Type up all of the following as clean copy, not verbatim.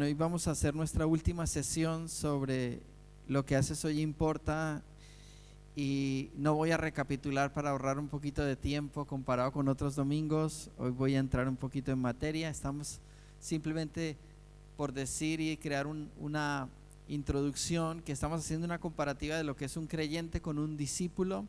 Bueno, hoy vamos a hacer nuestra última sesión sobre lo que haces hoy importa, y no voy a recapitular para ahorrar un poquito de tiempo comparado con otros domingos. Hoy voy a entrar un poquito en materia. Estamos simplemente por decir y crear una introducción, que estamos haciendo una comparativa de lo que es un creyente con un discípulo.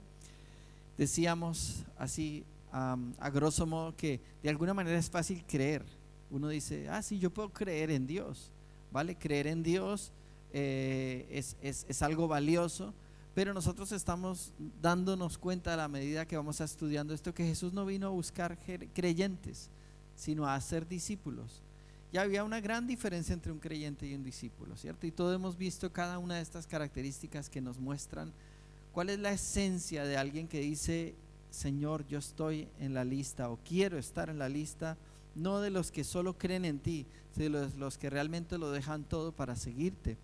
Decíamos así a grosso modo que de alguna manera es fácil creer. Uno dice, sí, yo puedo creer en Dios, ¿vale? Creer en Dios es algo valioso, pero nosotros estamos dándonos cuenta a la medida que vamos estudiando esto, que Jesús no vino a buscar creyentes, sino a hacer discípulos. Ya había una gran diferencia entre un creyente y un discípulo, ¿cierto? Y todos hemos visto cada una de estas características que nos muestran cuál es la esencia de alguien que dice, Señor, yo estoy en la lista, o quiero estar en la lista, no de los que solo creen en ti, sino de los que realmente lo dejan todo para seguirte.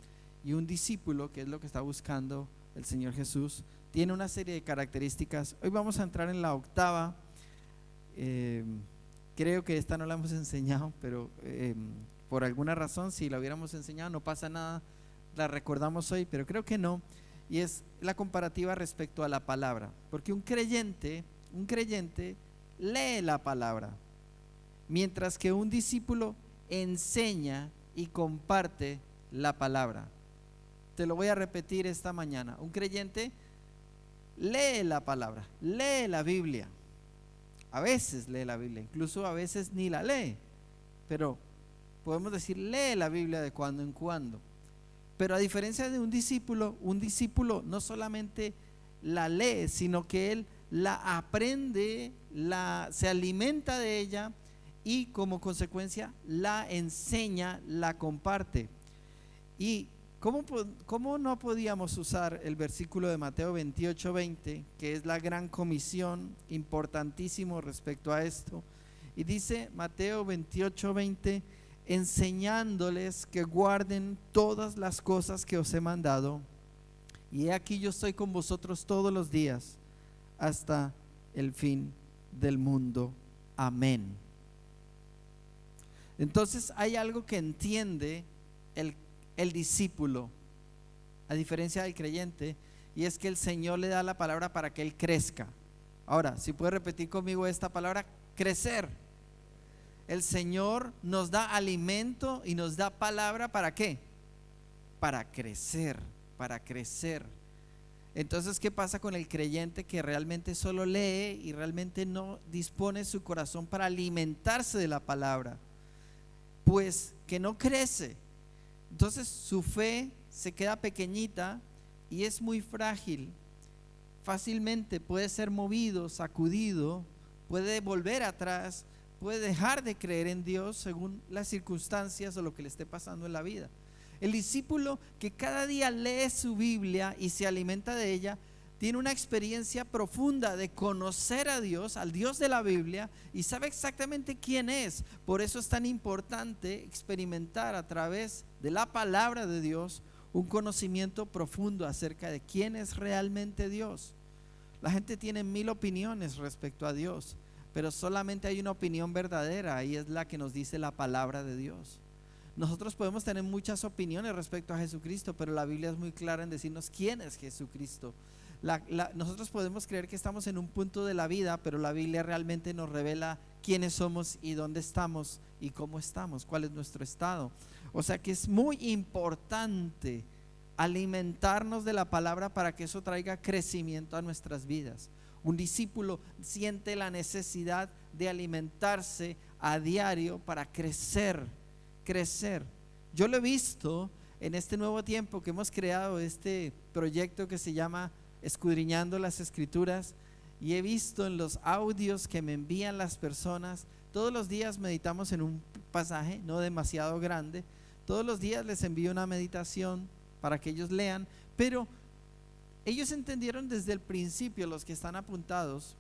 Y un discípulo, que es lo que está buscando el Señor Jesús, tiene una serie de características. Hoy vamos a entrar en la octava. Creo que esta no la hemos enseñado, pero por alguna razón, si la hubiéramos enseñado no pasa nada, la recordamos hoy, pero creo que no. Y es la comparativa respecto a la palabra, porque un creyente lee la palabra, mientras que un discípulo enseña y comparte la palabra. Te lo voy a repetir esta mañana. Un creyente lee la palabra, lee la Biblia. A veces lee la Biblia, incluso a veces ni la lee, pero podemos decir lee la Biblia de cuando en cuando. Pero a diferencia de un discípulo no solamente la lee, sino que él la aprende, se alimenta de ella y como consecuencia la enseña, la comparte. Y ¿cómo no podíamos usar el versículo de Mateo 28:20, que es la gran comisión, importantísimo respecto a esto? Y dice Mateo 28:20, enseñándoles que guarden todas las cosas que os he mandado, y he aquí yo estoy con vosotros todos los días hasta el fin del mundo. Amén. Entonces hay algo que entiende el discípulo, a diferencia del creyente, y es que el Señor le da la palabra para que él crezca. Ahora, si puede repetir conmigo esta palabra, crecer. El Señor nos da alimento y nos da palabra, ¿para qué? Para crecer, para crecer. Entonces, ¿qué pasa con el creyente que realmente solo lee y realmente no dispone su corazón para alimentarse de la palabra? Pues que no crece. Entonces su fe se queda pequeñita y es muy frágil. Fácilmente puede ser movido, sacudido, puede volver atrás, puede dejar de creer en Dios según las circunstancias o lo que le esté pasando en la vida. El discípulo que cada día lee su Biblia y se alimenta de ella, tiene una experiencia profunda de conocer a Dios, al Dios de la Biblia, y sabe exactamente quién es. Por eso es tan importante experimentar a través de la palabra de Dios un conocimiento profundo acerca de quién es realmente Dios. La gente tiene 1000 opiniones respecto a Dios, pero solamente hay una opinión verdadera, y es la que nos dice la palabra de Dios. Nosotros podemos tener muchas opiniones respecto a Jesucristo, pero la Biblia es muy clara en decirnos quién es Jesucristo. Nosotros podemos creer que estamos en un punto de la vida, pero la Biblia realmente nos revela quiénes somos y dónde estamos y cómo estamos, cuál es nuestro estado. O sea que es muy importante alimentarnos de la palabra para que eso traiga crecimiento a nuestras vidas. Un discípulo siente la necesidad de alimentarse a diario para crecer. Yo lo he visto en este nuevo tiempo que hemos creado este proyecto que se llama Escudriñando las Escrituras, y he visto en los audios que me envían las personas, todos los días meditamos en un pasaje no demasiado grande, todos los días les envío una meditación para que ellos lean, pero ellos entendieron desde el principio, los que están apuntados,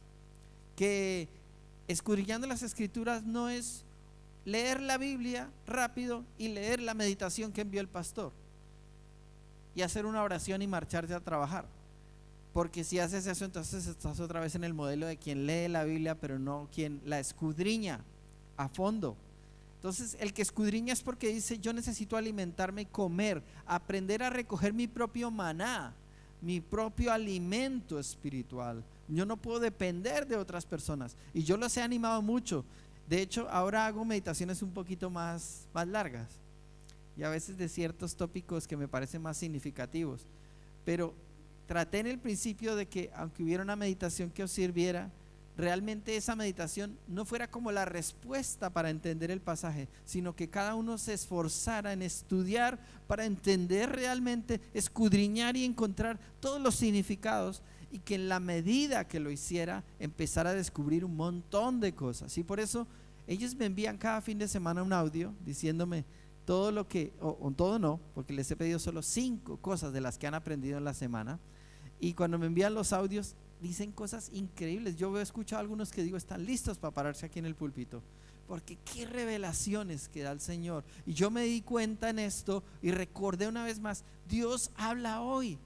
que escudriñando las Escrituras no es leer la Biblia rápido y leer la meditación que envió el pastor y hacer una oración y marcharte a trabajar. Porque si haces eso, entonces estás otra vez en el modelo de quien lee la Biblia, pero no quien la escudriña a fondo. Entonces, el que escudriña es porque dice: yo necesito alimentarme y comer, aprender a recoger mi propio maná, mi propio alimento espiritual. Yo no puedo depender de otras personas. Y yo los he animado mucho. De hecho, ahora hago meditaciones un poquito más largas, y a veces de ciertos tópicos que me parecen más significativos. Pero traté en el principio de que, aunque hubiera una meditación que os sirviera, realmente esa meditación no fuera como la respuesta para entender el pasaje, sino que cada uno se esforzara en estudiar para entender realmente, escudriñar y encontrar todos los significados, y que en la medida que lo hiciera empezara a descubrir un montón de cosas. Y por eso ellos me envían cada fin de semana un audio diciéndome todo lo que, o todo no, porque les he pedido solo 5 cosas de las que han aprendido en la semana. Y cuando me envían los audios dicen cosas increíbles. Yo he escuchado a algunos que digo: están listos para pararse aquí en el púlpito, porque qué revelaciones que da el Señor. Y yo me di cuenta en esto y recordé una vez más: Dios habla hoy,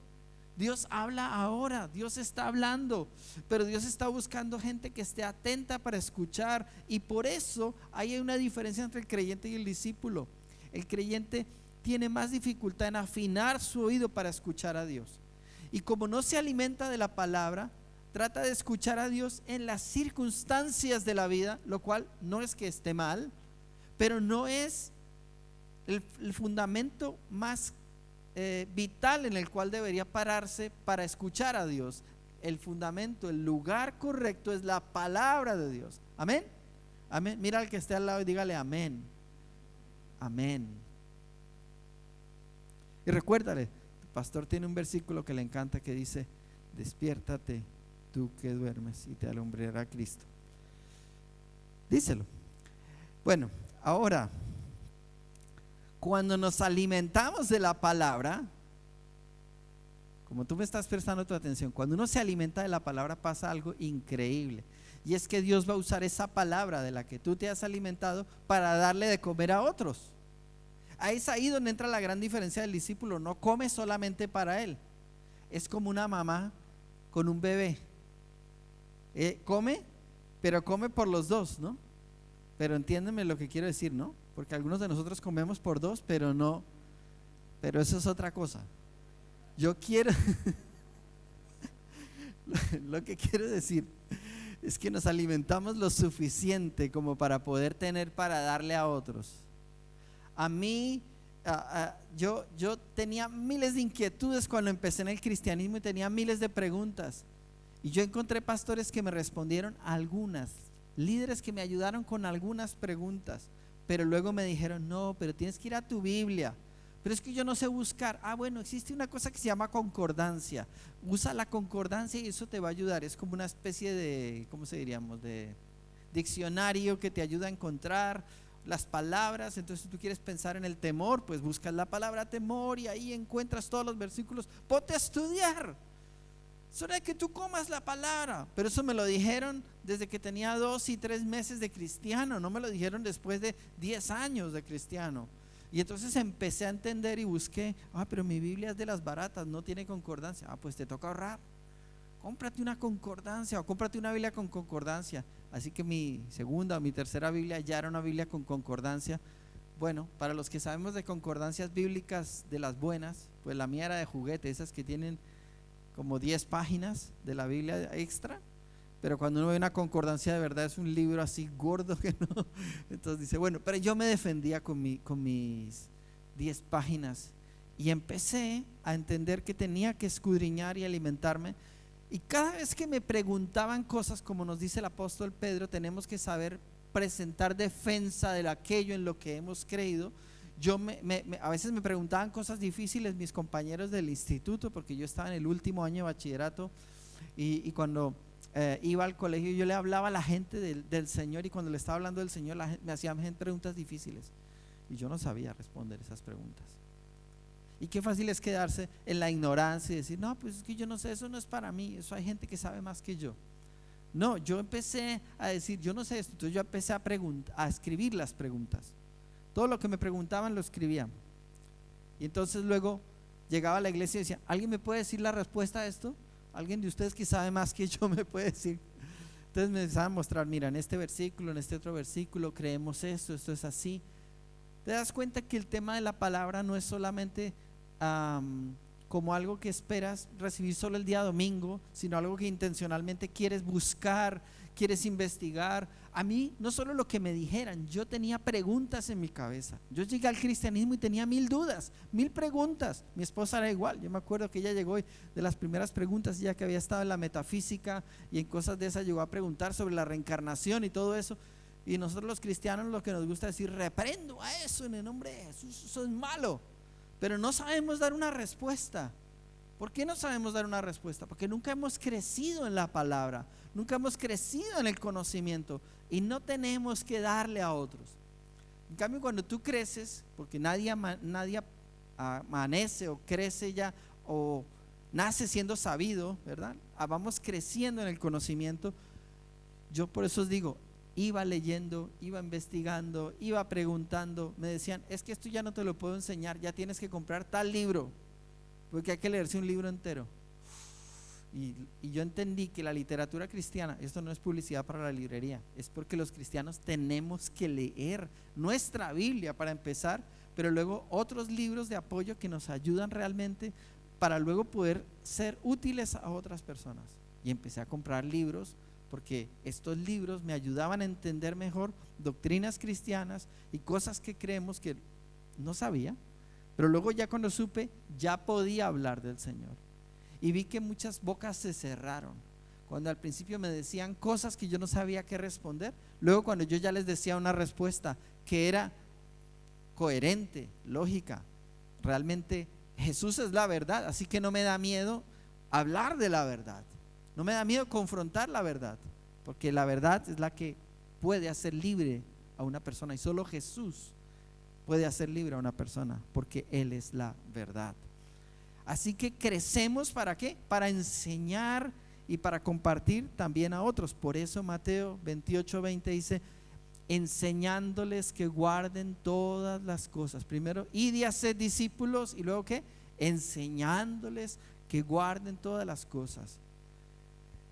Dios habla ahora, Dios está hablando, pero Dios está buscando gente que esté atenta para escuchar. Y por eso hay una diferencia entre el creyente y el discípulo. El creyente tiene más dificultad en afinar su oído para escuchar a Dios, y como no se alimenta de la palabra, trata de escuchar a Dios en las circunstancias de la vida, lo cual no es que esté mal, pero no es el fundamento más vital en el cual debería pararse para escuchar a Dios. El fundamento, el lugar correcto es la palabra de Dios. Amén. Amén. Mira al que esté al lado y dígale: amén. Amén. Y recuérdale, el pastor tiene un versículo que le encanta, que dice: despiértate tú que duermes, y te alumbrará Cristo. Díselo. Bueno, ahora, cuando nos alimentamos de la palabra, como tú me estás prestando tu atención, cuando uno se alimenta de la palabra pasa algo increíble, y es que Dios va a usar esa palabra de la que tú te has alimentado para darle de comer a otros. Es ahí donde entra la gran diferencia del discípulo. No come solamente para él, es como una mamá con un bebé. Come, pero come por los dos, ¿no? Pero entiéndeme lo que quiero decir, ¿no? Porque algunos de nosotros comemos por dos, pero no, pero eso es otra cosa. Yo quiero lo que quiero decir es que nos alimentamos lo suficiente como para poder tener para darle a otros. A mí, yo tenía miles de inquietudes cuando empecé en el cristianismo, y tenía miles de preguntas, y yo encontré pastores que me respondieron algunas, líderes que me ayudaron con algunas preguntas, pero luego me dijeron: no, pero tienes que ir a tu Biblia. Pero es que yo no sé buscar. Bueno, existe una cosa que se llama concordancia. Usa la concordancia y eso te va a ayudar. Es como una especie de, ¿cómo se diríamos?, de diccionario que te ayuda a encontrar las palabras. Entonces, si tú quieres pensar en el temor, pues buscas la palabra temor y ahí encuentras todos los versículos. Ponte a estudiar. Es hora de que tú comas la palabra. Pero eso me lo dijeron desde que tenía 2 y 3 meses de cristiano. No me lo dijeron después de 10 años de cristiano. Y entonces empecé a entender y busqué: pero mi Biblia es de las baratas, no tiene concordancia. Pues te toca ahorrar. Cómprate una concordancia, o cómprate una Biblia con concordancia. Así que mi segunda o mi tercera Biblia ya era una Biblia con concordancia. Bueno, para los que sabemos de concordancias bíblicas de las buenas, pues la mía era de juguete, esas que tienen como 10 páginas de la Biblia extra. Pero cuando uno ve una concordancia de verdad, es un libro así gordo que no. Entonces dice: bueno, pero yo me defendía con mis 10 páginas, y empecé a entender que tenía que escudriñar y alimentarme. Y cada vez que me preguntaban cosas, como nos dice el apóstol Pedro, tenemos que saber presentar defensa de aquello en lo que hemos creído. A veces me preguntaban cosas difíciles mis compañeros del instituto, porque yo estaba en el último año de bachillerato, y cuando iba al colegio yo le hablaba a la gente del Señor, y cuando le estaba hablando del Señor me hacían preguntas difíciles y yo no sabía responder esas preguntas. Y qué fácil es quedarse en la ignorancia y decir: no, pues es que yo no sé, eso no es para mí, eso hay gente que sabe más que yo. No, yo empecé a decir: yo no sé esto. Entonces yo empecé a escribir las preguntas. Todo lo que me preguntaban lo escribía. Y entonces luego llegaba a la iglesia y decía: ¿alguien me puede decir la respuesta a esto? ¿Alguien de ustedes que sabe más que yo me puede decir? Entonces me empezaban a mostrar, mira, en este versículo, en este otro versículo, creemos esto es así. Te das cuenta que el tema de la palabra no es solamente como algo que esperas recibir solo el día domingo, sino algo que intencionalmente quieres buscar, quieres investigar. A mí no solo lo que me dijeran, yo tenía preguntas en mi cabeza. Yo llegué al cristianismo y tenía 1000 dudas, 1000 preguntas. Mi esposa era igual. Yo me acuerdo que ella llegó y de las primeras preguntas, ya que había estado en la metafísica y en cosas de esas, llegó a preguntar sobre la reencarnación y todo eso. Y nosotros los cristianos lo que nos gusta decir, reprendo a eso en el nombre de Jesús, eso es malo. Pero no sabemos dar una respuesta. ¿Por qué no sabemos dar una respuesta? Porque nunca hemos crecido en la palabra, nunca hemos crecido en el conocimiento y no tenemos que darle a otros. En cambio, cuando tú creces, porque nadie amanece o crece ya o nace siendo sabido, ¿verdad? Vamos creciendo en el conocimiento. Yo por eso os digo, iba leyendo, iba investigando, iba preguntando. Me decían, es que esto ya no te lo puedo enseñar, ya tienes que comprar tal libro, porque hay que leerse un libro entero. Y yo entendí que la literatura cristiana, esto no es publicidad para la librería, es porque los cristianos tenemos que leer nuestra Biblia para empezar, pero luego otros libros de apoyo que nos ayudan realmente para luego poder ser útiles a otras personas. Y empecé a comprar libros, porque estos libros me ayudaban a entender mejor doctrinas cristianas y cosas que creemos que no sabía, pero luego ya cuando supe, ya podía hablar del Señor. Y vi que muchas bocas se cerraron. Cuando al principio me decían cosas que yo no sabía qué responder, luego cuando yo ya les decía una respuesta que era coherente, lógica, realmente Jesús es la verdad, así que no me da miedo hablar de la verdad. No me da miedo confrontar la verdad, porque la verdad es la que puede hacer libre a una persona, y solo Jesús puede hacer libre a una persona, porque Él es la verdad. Así que crecemos, ¿para qué? Para enseñar y para compartir también a otros. Por eso Mateo 28:20 dice, enseñándoles que guarden todas las cosas. Primero, id y haced discípulos, y luego ¿qué? Enseñándoles que guarden todas las cosas.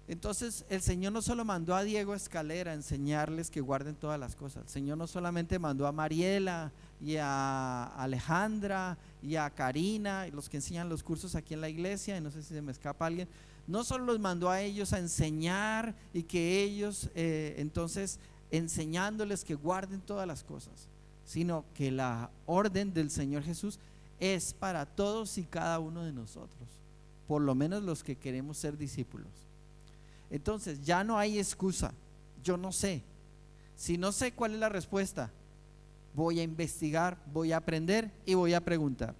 Entonces el Señor no solo mandó a Diego Escalera a enseñarles que guarden todas las cosas. El Señor no solamente mandó a Mariela y a Alejandra y a Karina, y los que enseñan los cursos aquí en la iglesia, y no sé si se me escapa alguien, no solo los mandó a ellos a enseñar y que ellos entonces enseñándoles que guarden todas las cosas, sino que la orden del Señor Jesús es para todos y cada uno de nosotros, por lo menos los que queremos ser discípulos. Entonces ya no hay excusa. Yo no sé. Si no sé cuál es la respuesta, voy a investigar, voy a aprender y voy a preguntar,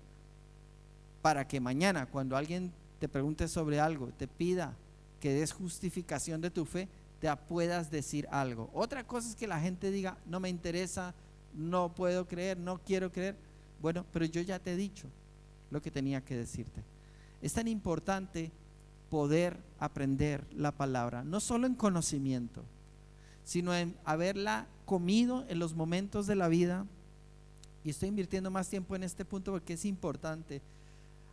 para que mañana cuando alguien te pregunte sobre algo, te pida que des justificación de tu fe, te puedas decir algo. Otra cosa es que la gente diga, no me interesa, no puedo creer, no quiero creer. Bueno, pero yo ya te he dicho lo que tenía que decirte. Es tan importante poder aprender la palabra, no solo en conocimiento, sino en haberla comido en los momentos de la vida. Y estoy invirtiendo más tiempo en este punto porque es importante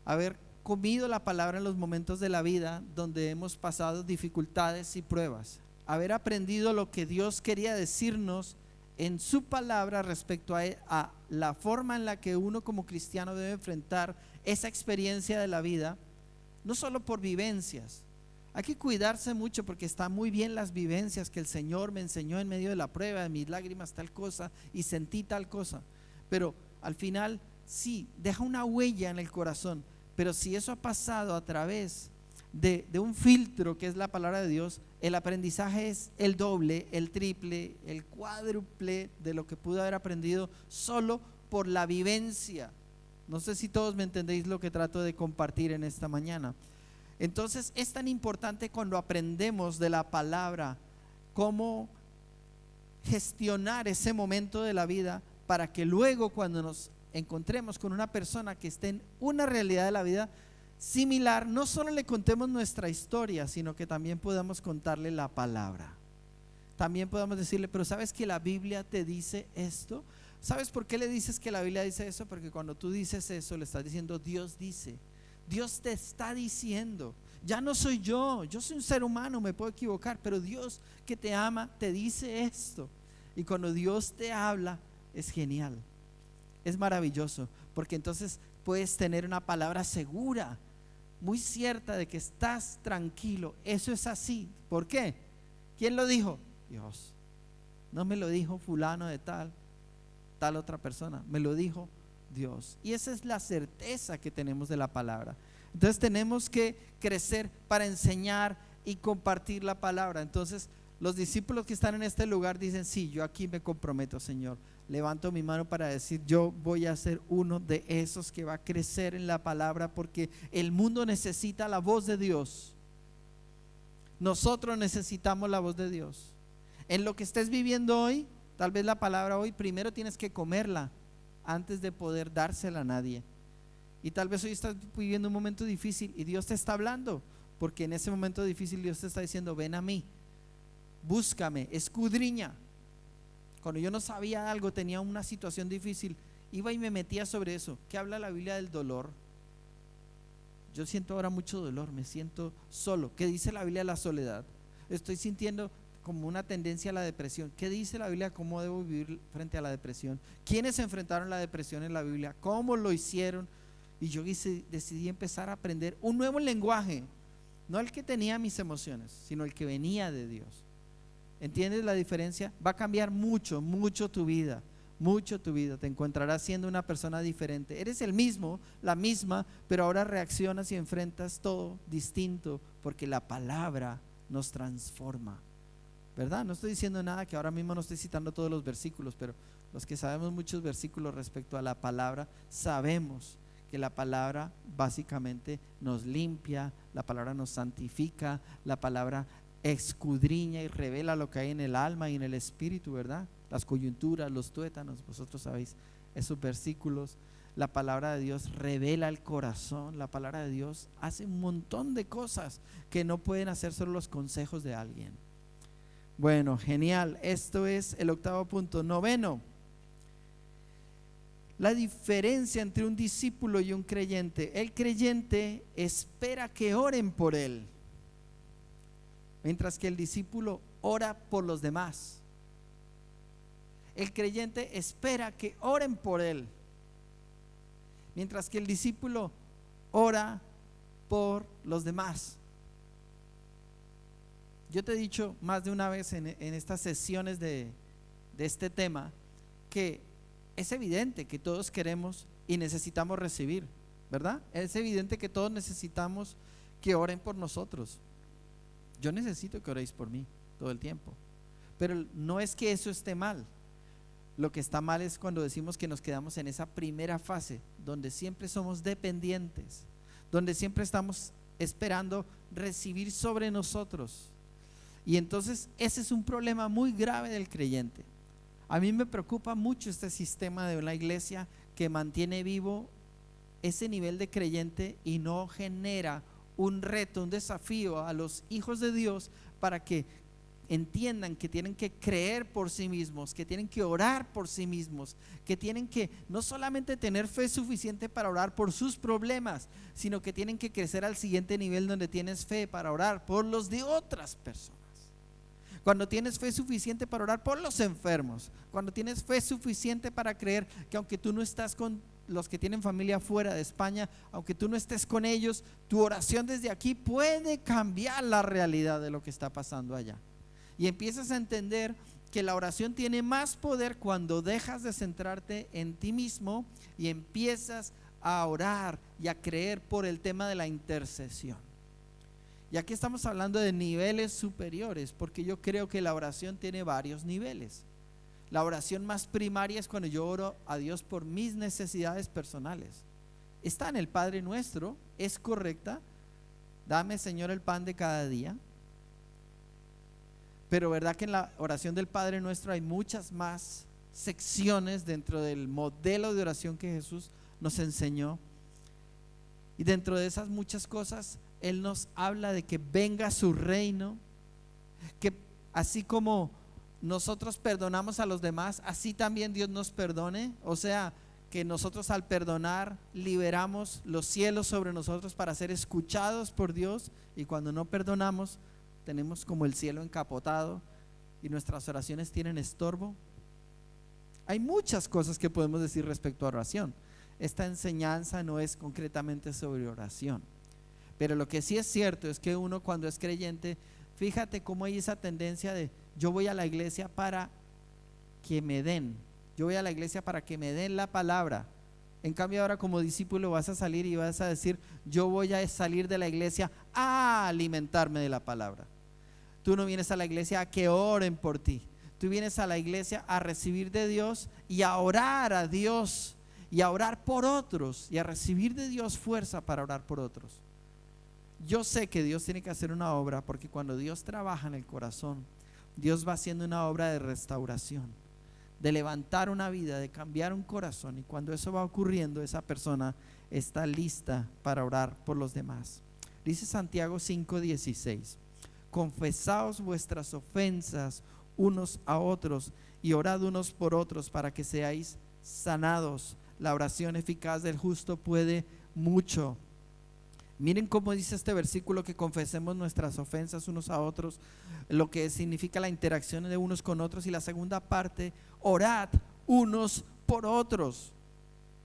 haber comido la palabra en los momentos de la vida donde hemos pasado dificultades y pruebas, haber aprendido lo que Dios quería decirnos en su palabra respecto a la forma en la que uno como cristiano debe enfrentar esa experiencia de la vida. No solo por vivencias, hay que cuidarse mucho porque está muy bien las vivencias que el Señor me enseñó en medio de la prueba, de mis lágrimas tal cosa y sentí tal cosa, pero al final sí, deja una huella en el corazón. Pero si eso ha pasado a través de un filtro que es la palabra de Dios, el aprendizaje es el doble, el triple, el cuádruple de lo que pude haber aprendido solo por la vivencia. No sé si todos me entendéis lo que trato de compartir en esta mañana. Entonces es tan importante cuando aprendemos de la palabra cómo gestionar ese momento de la vida, para que luego cuando nos encontremos con una persona que esté en una realidad de la vida similar, no solo le contemos nuestra historia, sino que también podamos contarle la palabra. También podamos decirle, pero ¿sabes que la Biblia te dice esto? ¿Sabes por qué le dices que la Biblia dice eso? Porque cuando tú dices eso, le estás diciendo, Dios dice, Dios te está diciendo. Ya no soy yo soy un ser humano, me puedo equivocar, pero Dios que te ama te dice esto. Y cuando Dios te habla es genial, es maravilloso, porque entonces puedes tener una palabra segura, muy cierta de que estás tranquilo. Eso es así. ¿Por qué? ¿Quién lo dijo? Dios. No me lo dijo fulano de tal otra persona, me lo dijo Dios. Y esa es la certeza que tenemos de la palabra. Entonces tenemos que crecer para enseñar y compartir la palabra. Entonces los discípulos que están en este lugar dicen: sí, yo aquí me comprometo, Señor. Levanto mi mano para decir: yo voy a ser uno de esos que va a crecer en la palabra, porque el mundo necesita la voz de Dios. Nosotros necesitamos la voz de Dios. En lo que estés viviendo hoy, tal vez la palabra hoy, primero tienes que comerla antes de poder dársela a nadie. Y tal vez hoy estás viviendo un momento difícil y Dios te está hablando, porque en ese momento difícil Dios te está diciendo: ven a mí, búscame, escudriña. Cuando yo no sabía algo, tenía una situación difícil, iba y me metía sobre eso. ¿Qué habla la Biblia del dolor? Yo siento ahora mucho dolor, me siento solo. ¿Qué dice la Biblia de la soledad? Estoy sintiendo como una tendencia a la depresión. ¿Qué dice la Biblia? ¿Cómo debo vivir frente a la depresión? ¿Quiénes enfrentaron la depresión en la Biblia? ¿Cómo lo hicieron? Y yo decidí empezar a aprender un nuevo lenguaje, no el que tenía mis emociones, sino el que venía de Dios. ¿Entiendes la diferencia? Va a cambiar mucho, mucho tu vida, mucho tu vida. Te encontrarás siendo una persona diferente. Eres el mismo, la misma, pero ahora reaccionas y enfrentas todo distinto, porque la palabra nos transforma, ¿verdad? No estoy diciendo nada, que ahora mismo no estoy citando todos los versículos, pero los que sabemos muchos versículos respecto a la palabra, sabemos que la palabra básicamente nos limpia, la palabra nos santifica, la palabra escudriña y revela lo que hay en el alma y en el espíritu, ¿verdad? Las coyunturas, los tuétanos, vosotros sabéis esos versículos. La palabra de Dios revela el corazón, la palabra de Dios hace un montón de cosas que no pueden hacer solo los consejos de alguien. Bueno, genial, esto es el octavo punto. Noveno, la diferencia entre un discípulo y un creyente. El creyente espera que oren por él, mientras que el discípulo ora por los demás. El creyente espera que oren por él, mientras que el discípulo ora por los demás. Yo te he dicho más de una vez en estas sesiones de este tema que es evidente que todos queremos y necesitamos recibir, ¿verdad? Es evidente que todos necesitamos que oren por nosotros. Yo necesito que oréis por mí todo el tiempo, pero no es que eso esté mal. Lo que está mal es cuando decimos que nos quedamos en esa primera fase, donde siempre somos dependientes, donde siempre estamos esperando recibir sobre nosotros. Y entonces ese es un problema muy grave del creyente. A mí me preocupa mucho este sistema de la iglesia que mantiene vivo ese nivel de creyente y no genera un reto, un desafío a los hijos de Dios para que entiendan que tienen que creer por sí mismos, que tienen que orar por sí mismos, que tienen que no solamente tener fe suficiente para orar por sus problemas, sino que tienen que crecer al siguiente nivel, donde tienes fe para orar por los de otras personas. Cuando tienes fe suficiente para orar por los enfermos, cuando tienes fe suficiente para creer que aunque tú no estás con los que tienen familia fuera de España, aunque tú no estés con ellos, tu oración desde aquí puede cambiar la realidad de lo que está pasando allá. Y empiezas a entender que la oración tiene más poder cuando dejas de centrarte en ti mismo y empiezas a orar y a creer por el tema de la intercesión. Y aquí estamos hablando de niveles superiores, porque yo creo que la oración tiene varios niveles. La oración más primaria es cuando yo oro a Dios por mis necesidades personales. Está en el Padre Nuestro, es correcta. Dame, Señor, el pan de cada día. Pero verdad que en la oración del Padre Nuestro hay muchas más secciones dentro del modelo de oración que Jesús nos enseñó. Y dentro de esas muchas cosas, Él nos habla de que venga su reino, que así como nosotros perdonamos a los demás, así también Dios nos perdone. O sea, que nosotros al perdonar liberamos los cielos sobre nosotros para ser escuchados por Dios, y cuando no perdonamos tenemos como el cielo encapotado y nuestras oraciones tienen estorbo? Hay muchas cosas que podemos decir respecto a oración. Esta enseñanza no es concretamente sobre oración, pero lo que sí es cierto es que uno, cuando es creyente, fíjate cómo hay esa tendencia de: yo voy a la iglesia para que me den, yo voy a la iglesia para que me den la palabra. En cambio, ahora como discípulo vas a salir y vas a decir: yo voy a salir de la iglesia a alimentarme de la palabra. Tú no vienes a la iglesia a que oren por ti, tú vienes a la iglesia a recibir de Dios y a orar a Dios y a orar por otros y a recibir de Dios fuerza para orar por otros. Yo sé que Dios tiene que hacer una obra, porque cuando Dios trabaja en el corazón, Dios va haciendo una obra de restauración, de levantar una vida, de cambiar un corazón, y cuando eso va ocurriendo, esa persona está lista para orar por los demás. Dice Santiago 5:16: confesaos vuestras ofensas unos a otros y orad unos por otros para que seáis sanados. La oración eficaz del justo puede mucho. Miren cómo dice este versículo que confesemos nuestras ofensas unos a otros, lo que significa la interacción de unos con otros, y la segunda parte: orad unos por otros.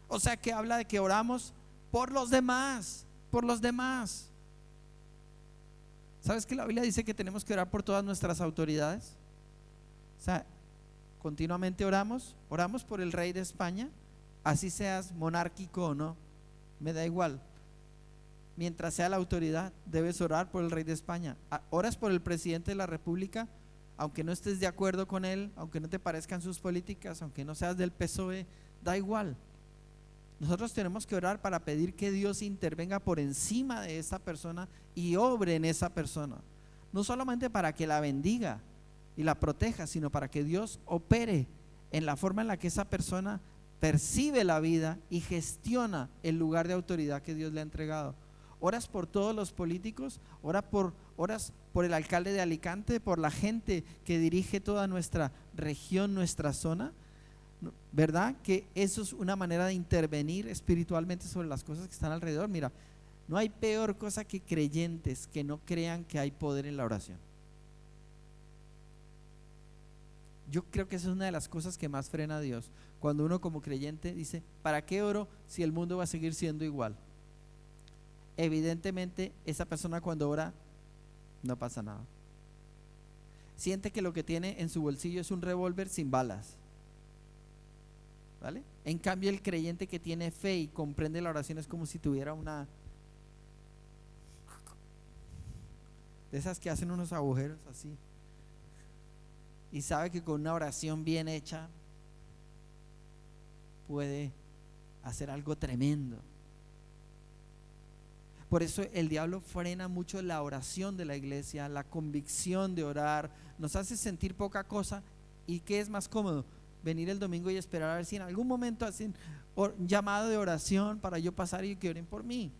O sea, que habla de que oramos por los demás, por los demás. ¿Sabes que la Biblia dice que tenemos que orar por todas nuestras autoridades? O sea, continuamente oramos por el rey de España, así seas monárquico o no, me da igual. Mientras sea la autoridad, debes orar por el rey de España. Oras por el presidente de la república, aunque no estés de acuerdo con él, aunque no te parezcan sus políticas, aunque no seas del PSOE, da igual. Nosotros tenemos que orar para pedir que Dios intervenga por encima de esa persona y obre en esa persona, no solamente para que la bendiga y la proteja, sino para que Dios opere en la forma en la que esa persona percibe la vida y gestiona el lugar de autoridad que Dios le ha entregado. Oras por todos los políticos, oras por el alcalde de Alicante, por la gente que dirige toda nuestra región, nuestra zona, ¿verdad? Que eso es una manera de intervenir espiritualmente sobre las cosas que están alrededor. Mira, no hay peor cosa que creyentes que no crean que hay poder en la oración. Yo creo que esa es una de las cosas que más frena a Dios, cuando uno como creyente dice: ¿para qué oro si el mundo va a seguir siendo igual? Evidentemente esa persona, cuando ora, no pasa nada. Siente que lo que tiene en su bolsillo es un revólver sin balas, ¿vale? En cambio, el creyente que tiene fe y comprende la oración es como si tuviera una de esas que hacen unos agujeros así, y sabe que con una oración bien hecha puede hacer algo tremendo. Por eso el diablo frena mucho la oración de la iglesia, la convicción de orar, nos hace sentir poca cosa. ¿Y qué es más cómodo? Venir el domingo y esperar a ver si en algún momento hacen un llamado de oración para yo pasar y que oren por mí.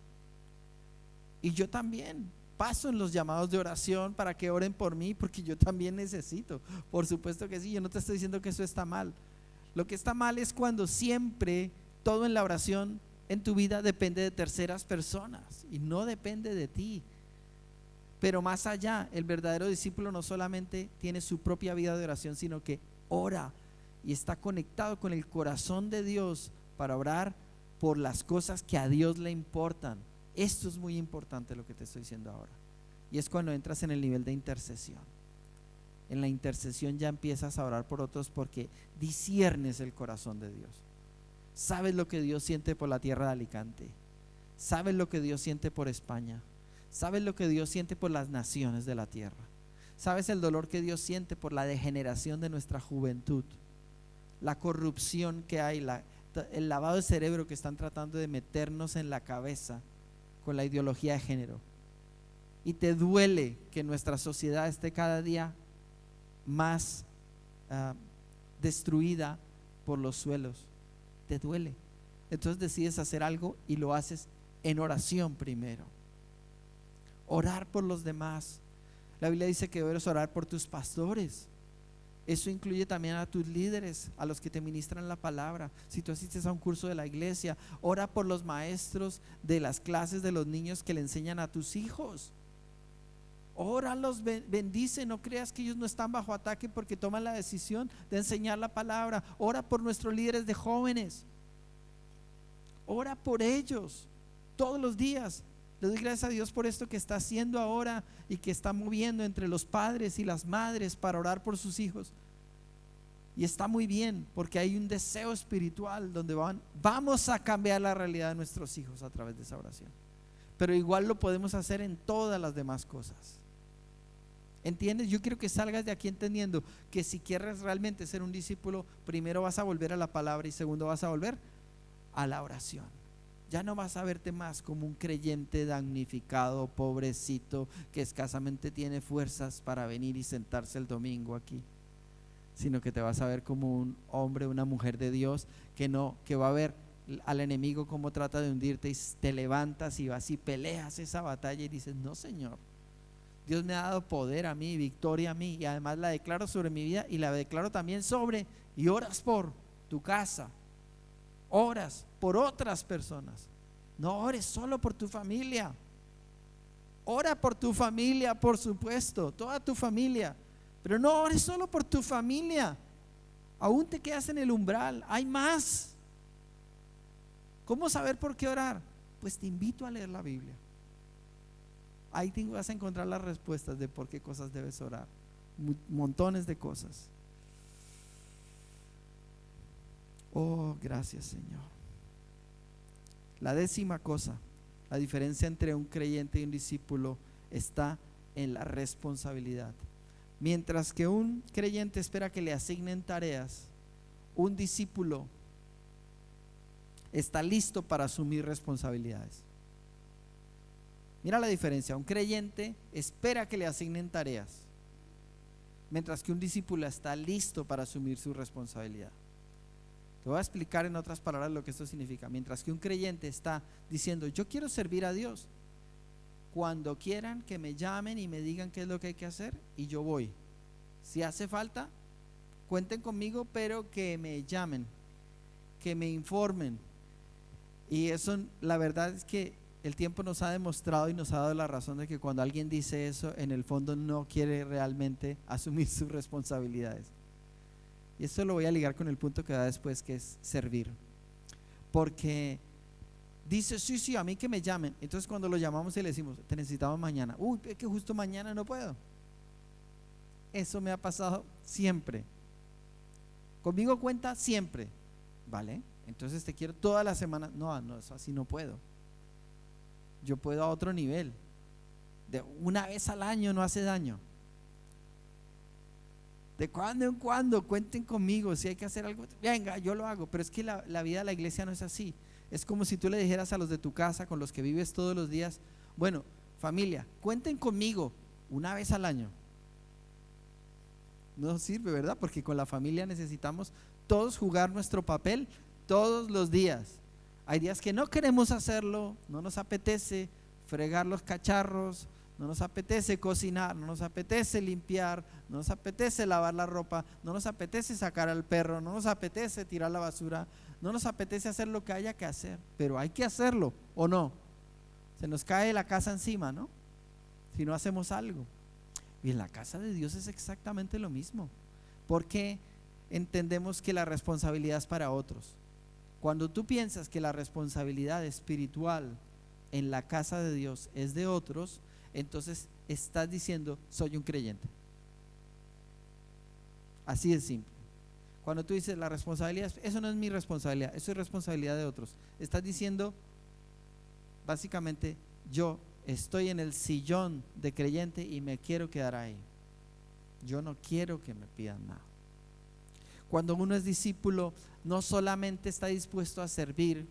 Y yo también paso en los llamados de oración para que oren por mí, porque yo también necesito. Por supuesto que sí, yo no te estoy diciendo que eso está mal. Lo que está mal es cuando siempre todo en la oración en tu vida depende de terceras personas y no depende de ti. Pero más allá, el verdadero discípulo no solamente tiene su propia vida de oración, sino que ora y está conectado con el corazón de Dios para orar por las cosas que a Dios le importan. Esto es muy importante, lo que te estoy diciendo ahora, y es cuando entras en el nivel de intercesión. En la intercesión ya empiezas a orar por otros porque disciernes el corazón de Dios. Sabes lo que Dios siente por la tierra de Alicante, sabes lo que Dios siente por España, sabes lo que Dios siente por las naciones de la tierra, sabes el dolor que Dios siente por la degeneración de nuestra juventud, la corrupción que hay, el lavado de cerebro que están tratando de meternos en la cabeza con la ideología de género. Y te duele que nuestra sociedad esté cada día más destruida por los suelos. Te duele. Entonces decides hacer algo y lo haces en oración primero. Orar por los demás. La Biblia dice que debes orar por tus pastores. Eso incluye también a tus líderes, a los que te ministran la palabra. Si tú asistes a un curso de la iglesia, ora por los maestros de las clases de los niños que le enseñan a tus hijos. Óralos, bendice, no creas que ellos no están bajo ataque porque toman la decisión de enseñar la palabra. Ora por nuestros líderes de jóvenes. Ora por ellos todos los días. Le doy gracias a Dios por esto que está haciendo ahora y que está moviendo entre los padres y las madres para orar por sus hijos. Y está muy bien, porque hay un deseo espiritual donde vamos a cambiar la realidad de nuestros hijos a través de esa oración. Pero igual lo podemos hacer en todas las demás cosas. ¿Entiendes? Yo quiero que salgas de aquí entendiendo que si quieres realmente ser un discípulo, primero vas a volver a la palabra y segundo vas a volver a la oración. Ya no vas a verte más como un creyente damnificado, pobrecito, que escasamente tiene fuerzas para venir y sentarse el domingo aquí, sino que te vas a ver como un hombre, una mujer de Dios que va a ver al enemigo cómo trata de hundirte y te levantas y vas y peleas esa batalla y dices: no, Señor, Dios me ha dado poder a mí, victoria a mí, y además la declaro sobre mi vida y la declaro también sobre, y oras por tu casa, oras por otras personas. No ores solo por tu familia, ora por tu familia, por supuesto, toda tu familia, pero no ores solo por tu familia. Aún te quedas en el umbral, hay más. ¿Cómo saber por qué orar? Pues te invito a leer la Biblia. Ahí vas a encontrar las respuestas de por qué cosas debes orar. Montones de cosas. Oh, gracias, Señor. La 10ª cosa, la diferencia entre un creyente y un discípulo está en la responsabilidad. Mientras que un creyente espera que le asignen tareas, un discípulo está listo para asumir responsabilidades. Mira la diferencia: un creyente espera que le asignen tareas, mientras que un discípulo está listo para asumir su responsabilidad. Te voy a explicar en otras palabras lo que esto significa. Mientras que un creyente está diciendo: yo quiero servir a Dios, cuando quieran que me llamen y me digan qué es lo que hay que hacer, y yo voy. Si hace falta, cuenten conmigo, pero que me llamen, que me informen. Y eso, la verdad es que el tiempo nos ha demostrado y nos ha dado la razón de que cuando alguien dice eso, en el fondo no quiere realmente asumir sus responsabilidades. Y esto lo voy a ligar con el punto que da después, que es servir. Porque dice: sí, a mí que me llamen. Entonces cuando lo llamamos y le decimos: te necesitamos mañana. Uy, es que justo mañana no puedo. Eso me ha pasado siempre. Conmigo cuenta siempre. ¿Vale? Entonces te quiero toda la semana. No, eso así no puedo. Yo puedo a otro nivel. De una vez al año no hace daño. De cuando en cuando cuenten conmigo. Si hay que hacer algo, venga, yo lo hago. Pero es que la vida de la iglesia no es así. Es como si tú le dijeras a los de tu casa, con los que vives todos los días: bueno, familia, cuenten conmigo una vez al año. No sirve, ¿verdad? Porque con la familia necesitamos todos jugar nuestro papel todos los días. Hay días que no queremos hacerlo, no nos apetece fregar los cacharros, no nos apetece cocinar, no nos apetece limpiar, no nos apetece lavar la ropa, no nos apetece sacar al perro, no nos apetece tirar la basura, no nos apetece hacer lo que haya que hacer, pero hay que hacerlo, ¿o no? Se nos cae la casa encima, ¿no? Si no hacemos algo. Y en la casa de Dios es exactamente lo mismo, porque entendemos que la responsabilidad es para otros. Cuando tú piensas que la responsabilidad espiritual en la casa de Dios es de otros, entonces estás diciendo: soy un creyente. Así de simple. Cuando tú dices la responsabilidad, eso no es mi responsabilidad, eso es responsabilidad de otros, estás diciendo básicamente: yo estoy en el sillón de creyente y me quiero quedar ahí. Yo no quiero que me pidan nada. Cuando uno es discípulo, no solamente está dispuesto a servir,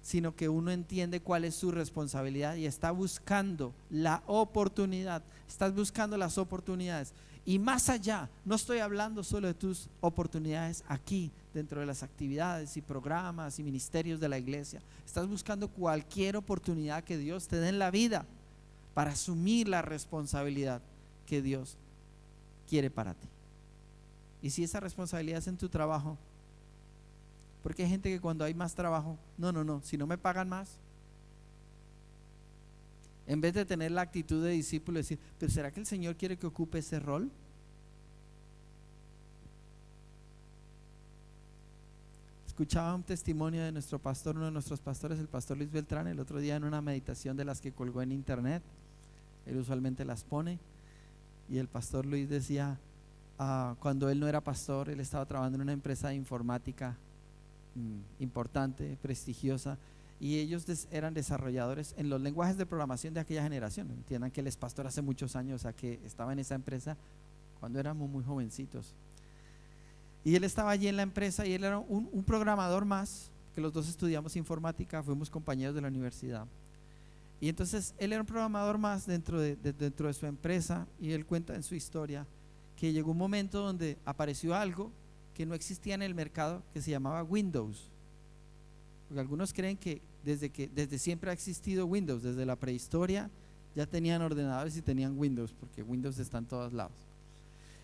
sino que uno entiende cuál es su responsabilidad y está buscando la oportunidad. Estás buscando las oportunidades. Y más allá, no estoy hablando solo de tus oportunidades aquí, dentro de las actividades y programas y ministerios de la iglesia. Estás buscando cualquier oportunidad que Dios te dé en la vida para asumir la responsabilidad que Dios quiere para ti. Y si esa responsabilidad es en tu trabajo, porque hay gente que cuando hay más trabajo, no, si no me pagan más, en vez de tener la actitud de discípulo, decir, pero ¿será que el Señor quiere que ocupe ese rol? Escuchaba un testimonio de nuestro pastor, uno de nuestros pastores, el pastor Luis Beltrán, el otro día en una meditación de las que colgó en internet. Él usualmente las pone, y el pastor Luis decía, cuando él no era pastor, él estaba trabajando en una empresa de informática importante, prestigiosa, y ellos eran desarrolladores en los lenguajes de programación de aquella generación. Entiendan que él es pastor hace muchos años, o sea que estaba en esa empresa cuando éramos muy jovencitos, y él estaba allí en la empresa, y él era un programador más, que los dos estudiamos informática, fuimos compañeros de la universidad. Y entonces él era un programador más dentro de su empresa, y él cuenta en su historia que llegó un momento donde apareció algo que no existía en el mercado, que se llamaba Windows. Porque algunos creen que desde siempre ha existido Windows, desde la prehistoria ya tenían ordenadores y tenían Windows, porque Windows está en todos lados.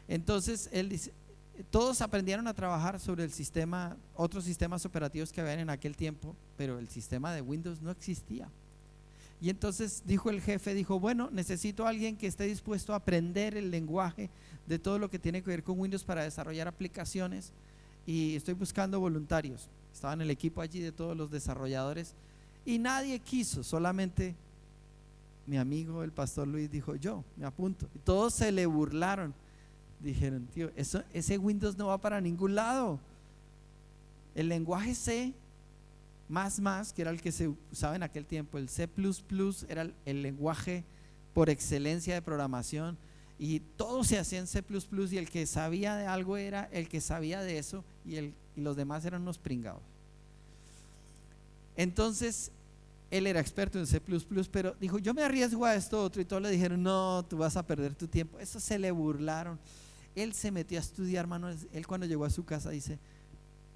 Entonces él dice, todos aprendieron a trabajar sobre el sistema, otros sistemas operativos que habían en aquel tiempo, pero el sistema de Windows no existía. Y entonces dijo el jefe, dijo, bueno, necesito a alguien que esté dispuesto a aprender el lenguaje de todo lo que tiene que ver con Windows para desarrollar aplicaciones, y estoy buscando voluntarios. Estaba en el equipo allí de todos los desarrolladores, y nadie quiso, solamente mi amigo el pastor Luis dijo, yo me apunto, y todos se le burlaron. Dijeron, tío, ese Windows no va para ningún lado. El lenguaje C++, que era el que se usaba en aquel tiempo, el C++ era el lenguaje por excelencia de programación, y todo se hacía en C++, y el que sabía de algo era el que sabía de eso, y los demás eran unos pringados. Entonces él era experto en C++, pero dijo, yo me arriesgo a esto otro, y todos le dijeron, no, tú vas a perder tu tiempo. Eso se le burlaron. Él se metió a estudiar, hermano. Él cuando llegó a su casa dice,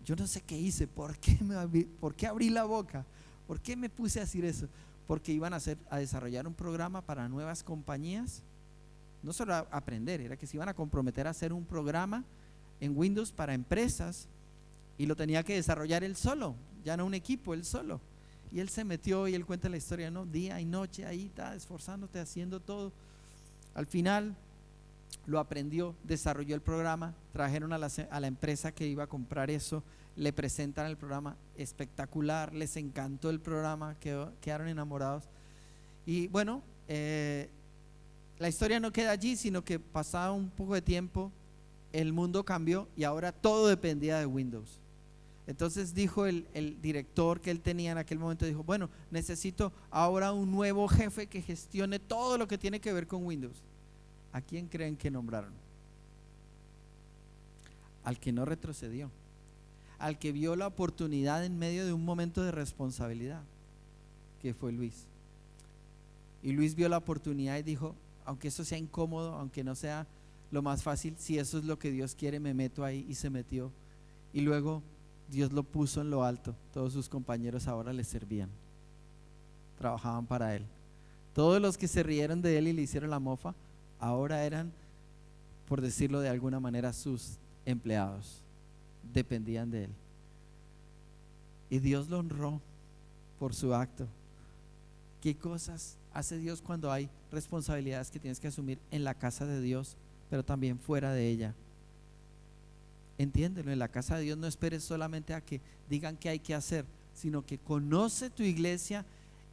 yo no sé qué hice, ¿por qué abrí la boca? ¿Por qué me puse a decir eso? Porque iban a desarrollar un programa para nuevas compañías, no solo a aprender, era que se iban a comprometer a hacer un programa en Windows para empresas, y lo tenía que desarrollar él solo, ya no un equipo, él solo. Y él se metió, y él cuenta la historia, ¿no? Día y noche ahí, está esforzándote, haciendo todo. Al final lo aprendió, desarrolló el programa, trajeron a la empresa que iba a comprar eso, le presentan el programa, espectacular, les encantó el programa, quedaron enamorados. Y bueno, la historia no queda allí, sino que pasado un poco de tiempo, el mundo cambió, y ahora todo dependía de Windows. Entonces dijo el director que él tenía en aquel momento, dijo, bueno, necesito ahora un nuevo jefe que gestione todo lo que tiene que ver con Windows. ¿A quién creen que nombraron? Al que no retrocedió, al que vio la oportunidad en medio de un momento de responsabilidad, que fue Luis. Y Luis vio la oportunidad y dijo, aunque eso sea incómodo, aunque no sea lo más fácil, si eso es lo que Dios quiere, me meto ahí, y se metió. Y luego Dios lo puso en lo alto. Todos sus compañeros ahora le servían, trabajaban para él. Todos los que se rieron de él y le hicieron la mofa, ahora eran, por decirlo de alguna manera, sus empleados, dependían de él. Y Dios lo honró por su acto. ¿Qué cosas hace Dios cuando hay responsabilidades que tienes que asumir en la casa de Dios, pero también fuera de ella? Entiéndelo, en la casa de Dios no esperes solamente a que digan qué hay que hacer, sino que conoce tu iglesia,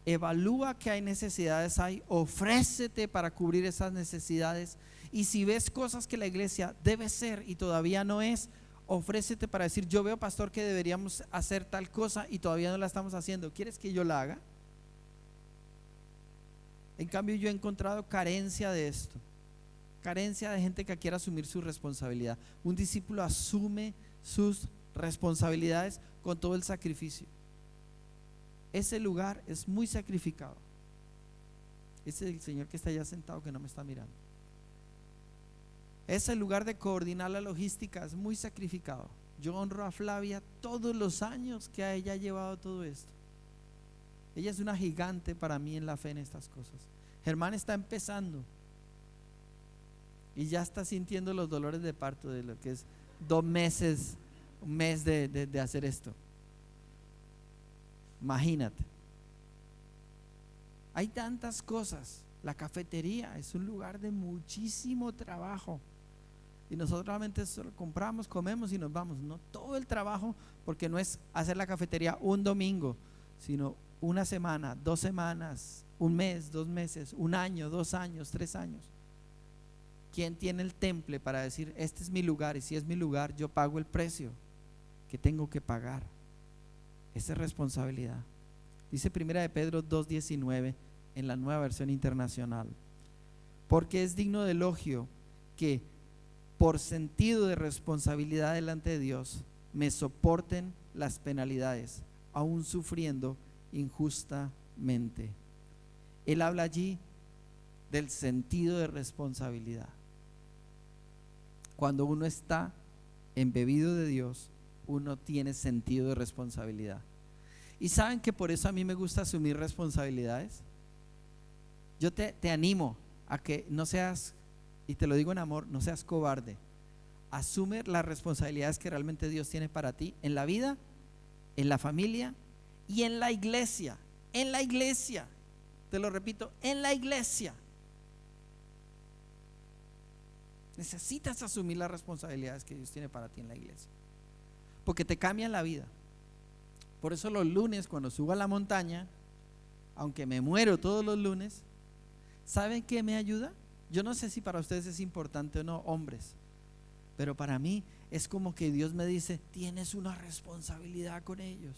evalúa qué hay necesidades hay, ofrécete para cubrir esas necesidades, y si ves cosas que la iglesia debe ser y todavía no es, ofrécete para decir, yo veo, pastor, que deberíamos hacer tal cosa y todavía no la estamos haciendo, ¿quieres que yo la haga? En cambio, yo he encontrado carencia de esto, carencia de gente que quiera asumir su responsabilidad. Un discípulo asume sus responsabilidades con todo el sacrificio. Ese lugar es muy sacrificado. Ese es el señor que está allá sentado, que no me está mirando. Ese lugar de coordinar la logística es muy sacrificado. Yo honro a Flavia todos los años que ella ha llevado todo esto. Ella es una gigante para mí en la fe en estas cosas. Germán está empezando y ya está sintiendo los dolores de parto de lo que es 2 meses, un mes de hacer esto. Imagínate. Hay tantas cosas. La cafetería es un lugar de muchísimo trabajo. Y nosotros realmente solo compramos, comemos y nos vamos. No todo el trabajo, porque no es hacer la cafetería un domingo, sino una semana, 2 semanas, un mes, 2 meses, un año, 2 años, 3 años. ¿Quién tiene el temple para decir, este es mi lugar, y si es mi lugar, yo pago el precio que tengo que pagar? Esa es responsabilidad. Dice Primera de Pedro 2:19 en la Nueva Versión Internacional: porque es digno de elogio que por sentido de responsabilidad delante de Dios me soporten las penalidades, aún sufriendo injustamente. Él habla allí del sentido de responsabilidad. Cuando uno está embebido de Dios, uno tiene sentido de responsabilidad. Y saben que por eso a mí me gusta asumir responsabilidades. Yo te animo a que no seas, y te lo digo en amor, no seas cobarde. Asume las responsabilidades que realmente Dios tiene para ti en la vida, en la familia y en la iglesia. En la iglesia, te lo repito, en la iglesia. Necesitas asumir las responsabilidades que Dios tiene para ti en la iglesia, porque te cambian la vida. Por eso los lunes, cuando subo a la montaña, aunque me muero todos los lunes, ¿saben qué me ayuda? Yo no sé si para ustedes es importante o no, hombres, pero para mí es como que Dios me dice, tienes una responsabilidad con ellos.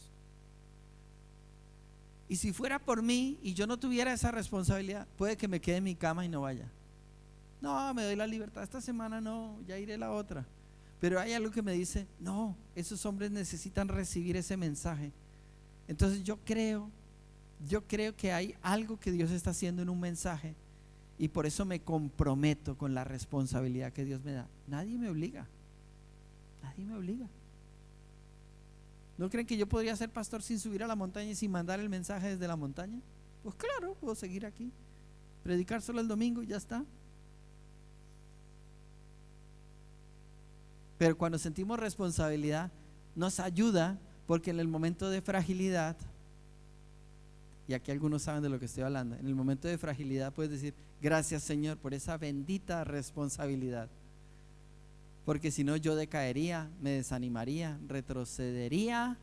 Y si fuera por mí y yo no tuviera esa responsabilidad, puede que me quede en mi cama y no vaya. No, me doy la libertad, esta semana no, ya iré la otra. Pero hay algo que me dice, no, esos hombres necesitan recibir ese mensaje. Entonces yo creo que hay algo que Dios está haciendo en un mensaje, y por eso me comprometo con la responsabilidad que Dios me da. Nadie me obliga. Nadie me obliga. ¿No creen que yo podría ser pastor sin subir a la montaña y sin mandar el mensaje desde la montaña? Pues claro, puedo seguir aquí, predicar solo el domingo y ya está. Pero cuando sentimos responsabilidad, nos ayuda, porque en el momento de fragilidad, y aquí algunos saben de lo que estoy hablando, en el momento de fragilidad puedes decir, gracias Señor por esa bendita responsabilidad, porque si no yo decaería, me desanimaría, retrocedería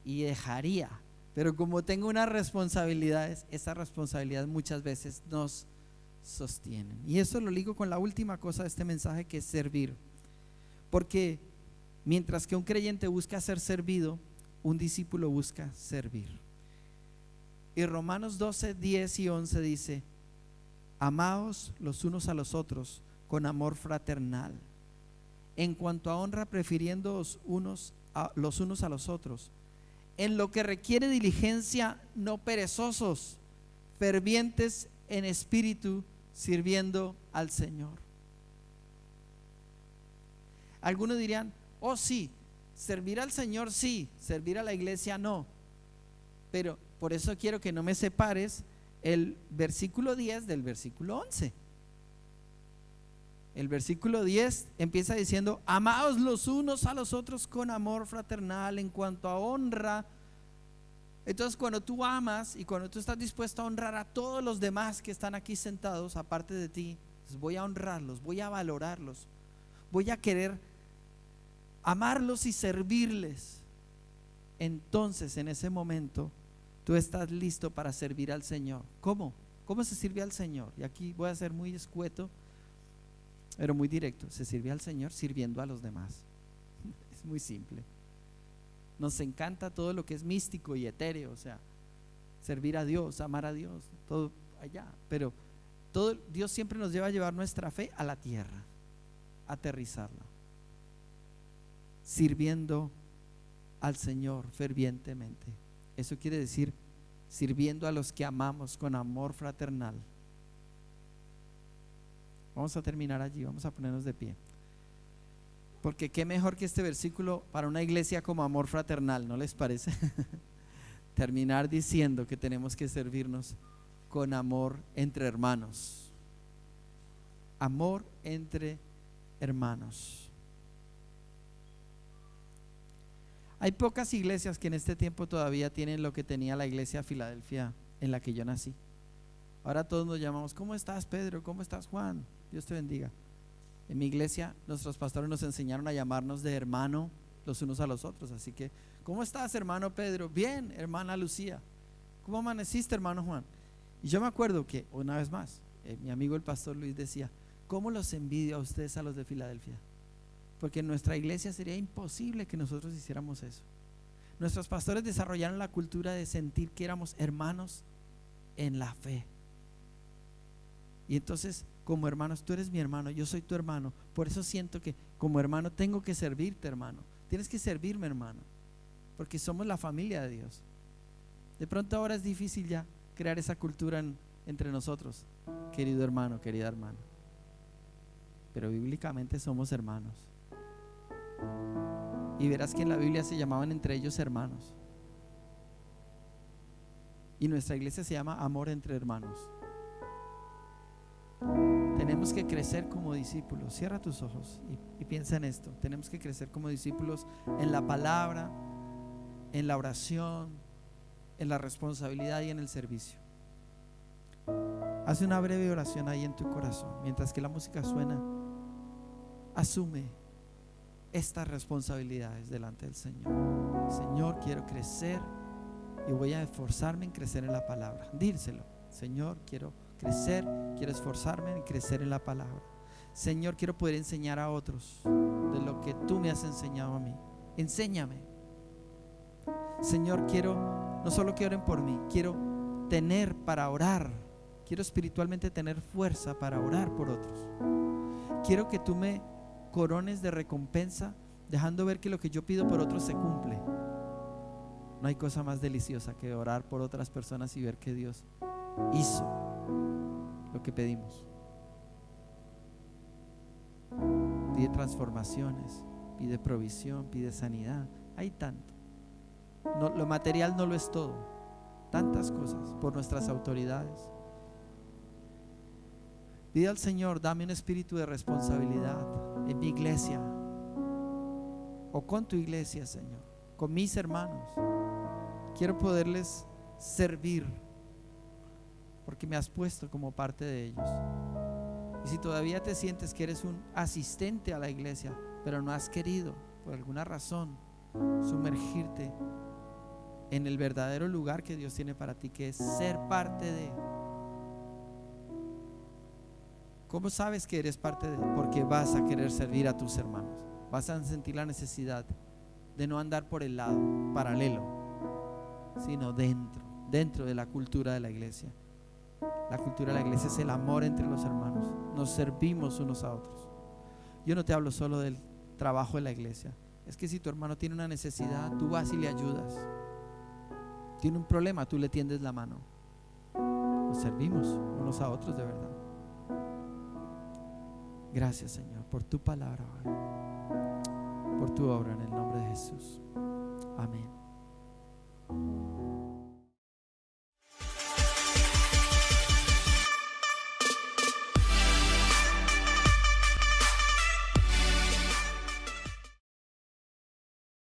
y dejaría. Pero como tengo unas responsabilidades, esas responsabilidades muchas veces nos sostienen. Y eso lo ligo con la última cosa de este mensaje, que es servir. Porque mientras que un creyente busca ser servido, un discípulo busca servir. Y Romanos 12, 10 y 11 dice: amaos los unos a los otros con amor fraternal, en cuanto a honra, prefiriéndoos los unos a los otros, en lo que requiere diligencia, no perezosos, fervientes en espíritu, sirviendo al Señor. Algunos dirían, oh sí, servir al Señor sí, servir a la iglesia no. Pero por eso quiero que no me separes el versículo 10 del versículo 11. El versículo 10 empieza diciendo: amaos los unos a los otros con amor fraternal, en cuanto a honra. Entonces, cuando tú amas y cuando tú estás dispuesto a honrar a todos los demás que están aquí sentados aparte de ti, pues voy a honrarlos, voy a valorarlos, voy a querer amarlos y servirles. Entonces, en ese momento tú estás listo para servir al Señor. ¿Cómo? ¿Cómo se sirve al Señor? Y aquí voy a ser muy escueto, pero muy directo. Se sirve al Señor sirviendo a los demás. Es muy simple. Nos encanta todo lo que es místico y etéreo, o sea, servir a Dios, amar a Dios, todo allá. Pero todo, Dios siempre nos lleva a llevar nuestra fe a la tierra, aterrizarla, sirviendo al Señor fervientemente. Eso quiere decir sirviendo a los que amamos con amor fraternal. Vamos a terminar allí, vamos a ponernos de pie, porque qué mejor que este versículo para una iglesia como amor fraternal, ¿no les parece? Terminar diciendo que tenemos que servirnos con amor entre hermanos. Amor entre hermanos. Hay pocas iglesias que en este tiempo todavía tienen lo que tenía la iglesia de Filadelfia en la que yo nací. Ahora todos nos llamamos, ¿cómo estás, Pedro? ¿Cómo estás, Juan? Dios te bendiga. En mi iglesia nuestros pastores nos enseñaron a llamarnos de hermano los unos a los otros. Así que, ¿cómo estás, hermano Pedro? Bien, hermana Lucía. ¿Cómo amaneciste, hermano Juan? Y yo me acuerdo que, una vez más, mi amigo el pastor Luis decía, ¿cómo los envidio a ustedes, a los de Filadelfia? Porque en nuestra iglesia sería imposible que nosotros hiciéramos eso. Nuestros pastores desarrollaron la cultura de sentir que éramos hermanos en la fe. Y entonces, como hermanos, tú eres mi hermano, yo soy tu hermano. Por eso siento que como hermano tengo que servirte, hermano. Tienes que servirme, hermano, porque somos la familia de Dios. De pronto ahora es difícil ya crear esa cultura entre nosotros, querido hermano, querida hermana. Pero bíblicamente somos hermanos. Y verás que en la Biblia se llamaban entre ellos hermanos. Y nuestra iglesia se llama amor entre hermanos. Tenemos que crecer como discípulos. Cierra tus ojos y piensa en esto. Tenemos que crecer como discípulos en la palabra, en la oración, en la responsabilidad y en el servicio. Haz una breve oración ahí en tu corazón. Mientras que la música suena, asume estas responsabilidades delante del Señor. Señor, quiero crecer y voy a esforzarme en crecer en la palabra. Dírselo. Señor, quiero crecer, quiero esforzarme en crecer en la palabra. Señor, quiero poder enseñar a otros de lo que tú me has enseñado a mí. Enséñame. Señor, no solo que oren por mí, quiero tener para orar. Quiero espiritualmente tener fuerza para orar por otros. Quiero que tú me corones de recompensa, dejando ver que lo que yo pido por otros se cumple. No hay cosa más deliciosa que orar por otras personas y ver que Dios hizo lo que pedimos. Pide transformaciones, pide provisión, pide sanidad. Hay tanto. No, lo material no lo es todo. Tantas cosas por nuestras autoridades. Pide al Señor, dame un espíritu de responsabilidad en mi iglesia o con tu iglesia, Señor, con mis hermanos. Quiero poderles servir porque me has puesto como parte de ellos. Y si todavía te sientes que eres un asistente a la iglesia, pero no has querido por alguna razón sumergirte en el verdadero lugar que Dios tiene para ti, que es ser parte de. ¿Cómo sabes que eres parte de? Porque vas a querer servir a tus hermanos. Vas a sentir la necesidad de no andar por el lado paralelo, sino dentro de la cultura de la iglesia. La cultura de la iglesia es el amor entre los hermanos. Nos servimos unos a otros. Yo no te hablo solo del trabajo de la iglesia. Es que si tu hermano tiene una necesidad, tú vas y le ayudas. Tiene un problema, tú le tiendes la mano. Nos servimos unos a otros de verdad. Gracias, Señor, por tu palabra, por tu obra en el nombre de Jesús. Amén.